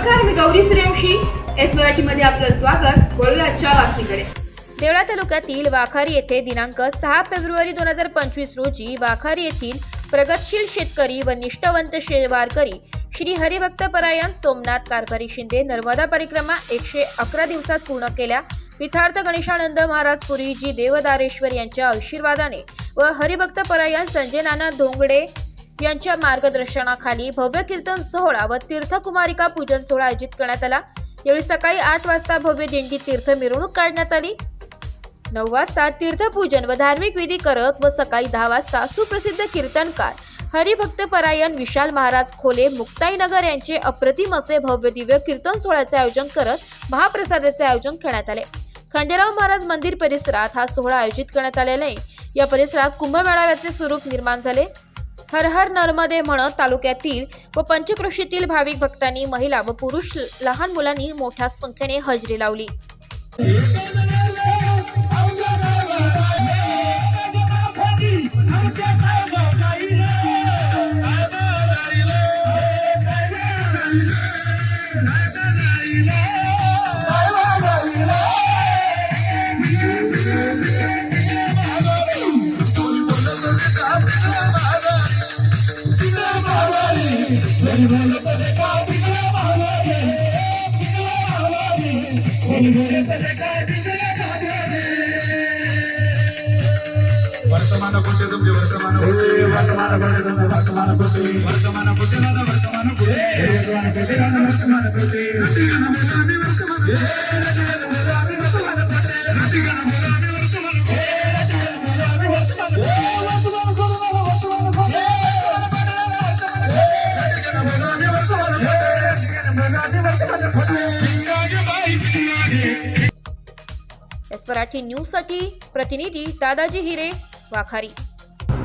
नमस्कार, मी गौरी सूर्यवंशी. एस मराठीमध्ये आपलं स्वागत. वळूया आजच्या बातमीकडे. देवळा तालुक्यातील वाखारी येथे दिनांक 6 फेब्रुवारी 2025 रोजी वाखारी येथील प्रगतशील शेतकरी व निष्ठावंत वारकरी श्री हरिभक्तपरायण सोमनाथ कारभारी शिंदे नर्मदा परिक्रमा 111 दिवसात पूर्ण केल्या. विथार्थ गणेशानंद महाराज पुरीजी देवदारेश्वर यांच्या आशीर्वादाने व हरिभक्तपरायण संजय नाना धोंगडे यांच्या मार्गदर्शनाखाली भव्य कीर्तन सोहळा व तीर्थकुमारिका पूजन सोहळा आयोजित करण्यात आला. यावेळी सकाळी 8 वाजता भव्य दिंडी तीर्थ मिरवणूक काढण्यात आली. 9 वाजता तीर्थपूजन व धार्मिक विधी करत व सकाळी 10 वाजता सुप्रसिद्ध कीर्तनकार हरिभक्तपरायण विशाल महाराज खोले मुक्ताईनगर यांचे अप्रतिम असे भव्य दिव्य कीर्तन सोहळ्याचे आयोजन करत महाप्रसादाचे आयोजन करण्यात आले. खंडेराव महाराज मंदिर परिसरात हा सोहळा आयोजित करण्यात आल्याने या परिसरात कुंभमेळाव्याचे स्वरूप निर्माण झाले. हर हर नर्मदे म्हणत तालुक्यातील व पंचक्रोशीतील भाविक भक्तांनी, महिला व पुरुष, लहान मुलांनी मोठ्या संख्येने हजेरी लावली. वर्तमान कोटे तुमचे वर्तमान कोटे वर्तमान कोटे तुमचे वर्तमान कोटे वर्तमान कोटे ना वर्तमान कोटे वर्तमान कोटे ना वर्तमान कोटे रतिगण बोलामी वर्तमान कोटे रतिगण बोलामी वर्तमान कोटे रतिगण बोलामी वर्तमान कोटे रतिगण बोलामी वर्तमान कोटे वर्तमान कोटे रतिगण बोलामी वर्तमान कोटे रतिगण बोलामी वर्तमान कोटे पिंगागे बाई पिंगागे. एस मराठी न्यूज साठी प्रतिनिधी दादाजी हिरे, वाखारी.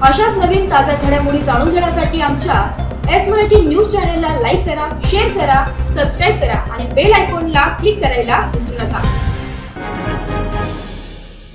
अशाच नवीन ताज्या घडामोडी जाणून घेण्यासाठी आमच्या एस मराठी न्यूज चॅनलला लाईक करा, शेअर करा, सबस्क्राईब करा आणि बेल आयकॉनला क्लिक करायला विसरू नका.